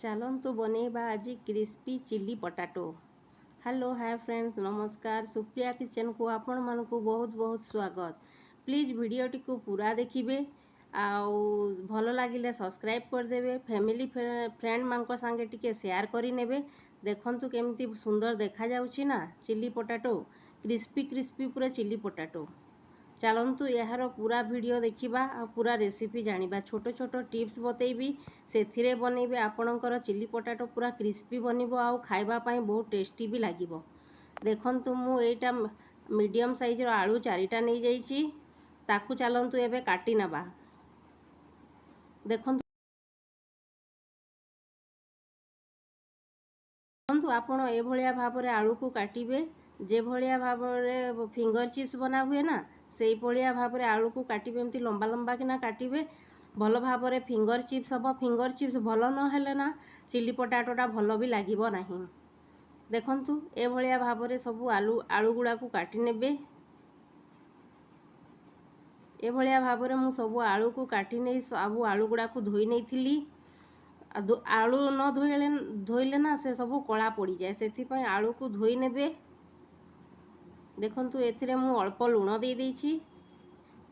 चलतु बनैबा आज crispy chilli potato. Hello hi friends, नमस्कार। सुप्रिया किचन को आपण मानकु बहुत बहुत स्वागत। प्लीज वीडियोटी को पूरा देखिए आउ भल लगे सब्सक्राइब करदे, फैमिली फ्रेंड मान संगे टिके शेयर करें। देखंतु केमती सुंदर देखा जाउछि ना चिली पोटाटो, क्रिस्पी क्रिस्पी पूरा चिली पोटाटो। चलतु यार पूरा वीडियो देखा आ पूरा रेसिपी जानिबा। छोट छोट टिप्स बतेबी से बनइबे आपणकर चिली पोटाटो पूरा क्रिस्पी बनिबो आ खाइबा पई बहुत टेस्टी भी लागिबो। देखंतु मु एटा मीडियम साइज रो आलू 4टा नै जाइछि, ताकू चलतु एबे काटी नबा। देखंतु आपण ए भलिया भाबरे आलू को काटिबे, जे भलिया भाबरे फिंगर चिप्स बना हुए ना से भलिया भाबरे आलू को काटिबे। एमती लंबा लंबा किना काटिबे, भल भाबरे फिंगर चिप्स हम। फिंगर चिप्स भल न हेले ना चिली पोटाटोटा भल भी लागिबो नाही। देखंतु ए भलिया भाबरे सब आलू गुड़ा को काटी नेबे। ए भलिया भाबरे मु सब आलू को काटी नै सब आलू गुड़ा को धोई नैथिली। आलू न धोइले ना से सब कला पड़ी जाए, से आलू को धोई नेबे। देखंतु एथिरे मु अल्प लुण दे देछि,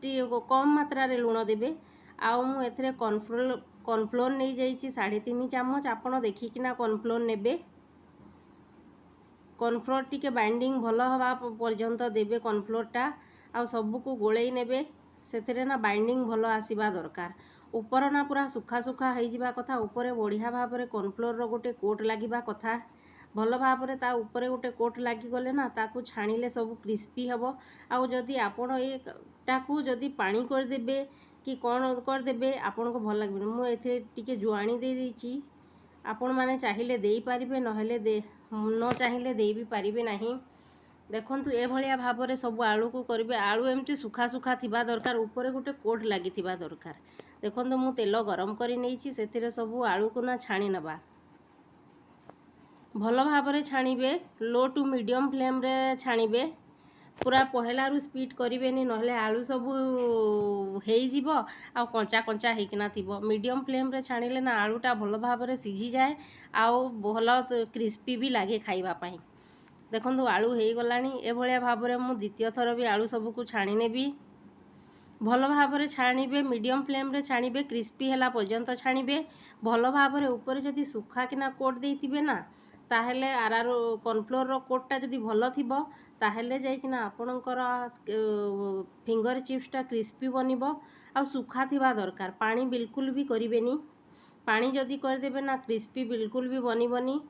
कम मात्रा रे लुण देबे। आउ मु एथिरे कॉर्नफ्लोर नै जाइछि 3.5 चम्मच। आपण देखिकिना कॉर्नफ्लोर नेबे। कॉर्नफ्लोर टिके बाइंडिंग भल हवा पर्यंत देबे कॉर्नफ्लोरटा। आउ सबको गोळेई नेबे, सेथिरे ना बाइंडिंग भल आसीबा दरकार। ऊपर ना पूरा सुखा सुखा हो जावा कथा, ऊपर बढ़िया भाव में कॉर्नफ्लोर रो गोटे कोट लागिबा कथा। भल भाव में ता ऊपर गोटे कोट लागी गले ना ताकू छाणिले सब क्रिस्पी हबो। आउ जदि आपण एटाकू जदि पानी कर देबे कि कौन कर देबे आपन को भल लागबे। मु एथे टिके जुआणी दे देछि, आपण माने चाहिले देई परिबे, नहेले दे न चाहिले देई भी परिबे नाही। देखंतु ए भलिया भाव में सब आलू को करिवे। आलू एमती सुखा सुखा थिबा दरकार, ऊपर गोटे कोट लागी थिबा दरकार। देखंतु मु तेल गरम करि नैछि, सेथिरे सब आलू को ना छाणी नबा। भल भाव में छाणिबे, लो टू मीडियम फ्लेम रे छाणिबे। पूरा पहला रु स्पीड करिवेनी, नहले आलू सब हेई जिवो आ कंचा कंचा हेकिना थिबो। मीडियम फ्लेम रे छाणिले ना आलूटा भल भाव में सिझी जाए आउ भल क्रिस्पी भी लागे खाइबा पई। देखंतु आलू हेई गलानी। ए भलिया भाव में मु द्वितीय थर भी आलू सब को छाणी नेबी। भल भाव में छाणिबे, मीडियम फ्लेम रे छाणिबे, क्रिस्पी हैला पर्यंत छाणिबे। भल भाव में ऊपर जदि सुखा किना कोट देइथिबे ना ताहेले आरार कॉर्नफ्लोर रो कोटटा जदि भल थिबो ताहेले जाय किना आपणकर फिंगर चिप्सटा क्रिस्पी बनिबो। आ सुखा थिबा दरकार, पानी बिल्कुल भी करिवेनी। पानी जदि कर देबे ना क्रिस्पी बिल्कुल भी बनिबनी।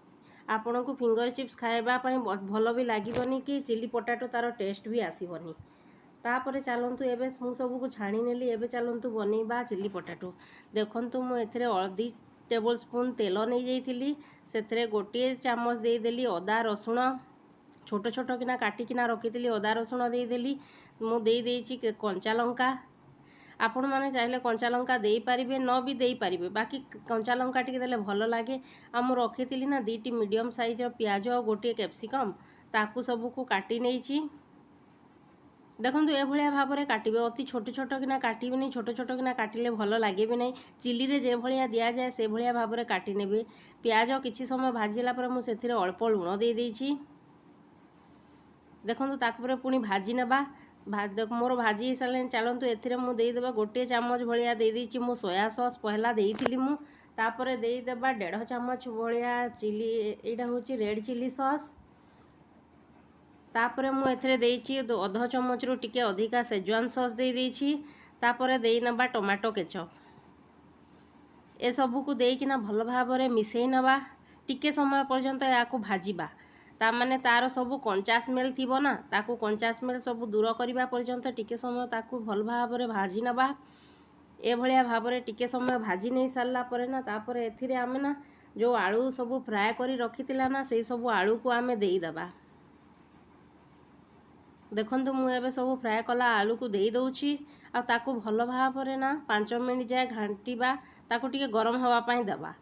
आपण को फिंगर चिप्स खाइबा पई भल भी लागिबनी कि चिली पोटाटो तार टेस्ट भी आसीबनी। तापर चलतु एबे मु सब को छाणी नेली। एबे चलतु बनैबा चिली पोटाटो। देखंतु मु एथिरे 2 टेबल स्पून तेल नै जाइथिली, सेथिरे 1 चम्मच दे देली अदा रसुण। छोट छोट किना काटी किना रखिथिली अदा रसुण दे देली। मु दे देछि कंचा लंका। आपण माने चाहिले कंचा लंका देई परिबे, न भी देई परिबे, बाकी कंचा लंका टिके देले भल लागे। आ मु रखिथिली ना 2टी मीडियम साइज रो प्याज और 1 कैप्सिकम, ताकू सब को काटी नैछि। देखंतु ए भलिया भाव में काटिबे, अति छोट छोट किना काटिबेनी। छोट छोट किना काटिले भल लागे भी नहीं। चिली रे जे भलिया दिया जाए से भलिया भाव में काटी नेबे। प्याज किछि समय भाजिला पर मु सेथिरे अल्प लुण दे देछि। देखंतु ताकपरे पुणी भाजी नेबा। मोर भाजी सारे चलतु एथिरे मु दे देबा 1 चम्मच भलिया दे देछि मु सोया सॉस पहला देइथिली मु। तापरे दे देबा 1.5 चम्मच भलिया चिली, एटा होछि रेड चिली सॉस। तापरे मु एथिरे देइछि 1/2 चम्मच रु टिके अधिका सेजवान सॉस दे देइछि। तापरे देई नबा टमाटो केचप। ए सब को देइकिना भल भाव में मिसई नबा। टिके समय पर्यंत याकू भाजीबा। ता माने तार सब कंचा स्मेल थिबो ना, ताकू कंचा स्मेल सब दूर करिबा पर्यंत टिके समय ताकू भल भाव में भाजी नबा। ए भलिया भाव में टिके समय भाजी नहीं सारला परे ना तापरे एथिरे आमे ना जो आलू सब फ्राए करी रखितिला ना सेई सब आलू को आमे देई दबा। देखंतु मु एबे सब फ्राए कला आलू को देई दउछि। आ ताकू भल भाव में ना 5 मिनिट जाए घांटीबा, ताकू टिके गरम हवा पई दबा।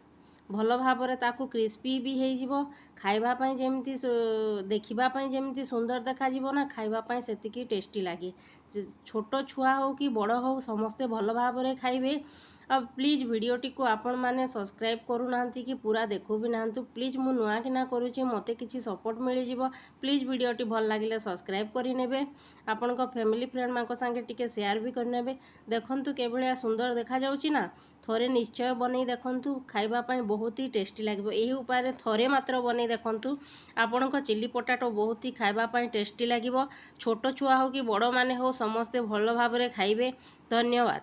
भल भाव में ताकू क्रिस्पी भी हेई जिवो। खाइबा पई जेमती देखिबा पई जेमती सुंदर देखा जिवो ना, खाइबा पई सेतिकी टेस्टी लागे। छोट छुआ हो कि बड़ हो समस्ते भल भाव में खाइबे। ଆଉ ପ୍ଲିଜ୍ ଭିଡ଼ିଓଟିକୁ ଆପଣମାନେ ସବସ୍କ୍ରାଇବ୍ କରୁନାହାନ୍ତି କି ପୁରା ଦେଖୁ ବି ନାହାନ୍ତି। ପ୍ଲିଜ୍ ମୁଁ ନୂଆ କିନା କରୁଛି, ମୋତେ କିଛି ସପୋର୍ଟ ମିଳିଯିବ। ପ୍ଲିଜ୍ ଭିଡ଼ିଓଟି ଭଲ ଲାଗିଲେ ସବସ୍କ୍ରାଇବ୍ କରିନେବେ, ଆପଣଙ୍କ ଫ୍ୟାମିଲି ଫ୍ରେଣ୍ଡମାନଙ୍କ ସାଙ୍ଗେ ଟିକେ ସେୟାର ବି କରିନେବେ। ଦେଖନ୍ତୁ କିଭଳିଆ ସୁନ୍ଦର ଦେଖାଯାଉଛି ନା, ଥରେ ନିଶ୍ଚୟ ବନେଇ ଦେଖନ୍ତୁ, ଖାଇବା ପାଇଁ ବହୁତ ହି ଟେଷ୍ଟି ଲାଗିବ। ଏହି ଉପାୟରେ ଥରେ ମାତ୍ର ବନେଇ ଦେଖନ୍ତୁ, ଆପଣଙ୍କ ଚିଲି ପଟାଟୋ ବହୁତ ହି ଖାଇବା ପାଇଁ ଟେଷ୍ଟି ଲାଗିବ। ଛୋଟ ଛୁଆ ହେଉ କି ବଡ଼ମାନେ ହେଉ ସମସ୍ତେ ଭଲ ଭାବରେ ଖାଇବେ। ଧନ୍ୟବାଦ।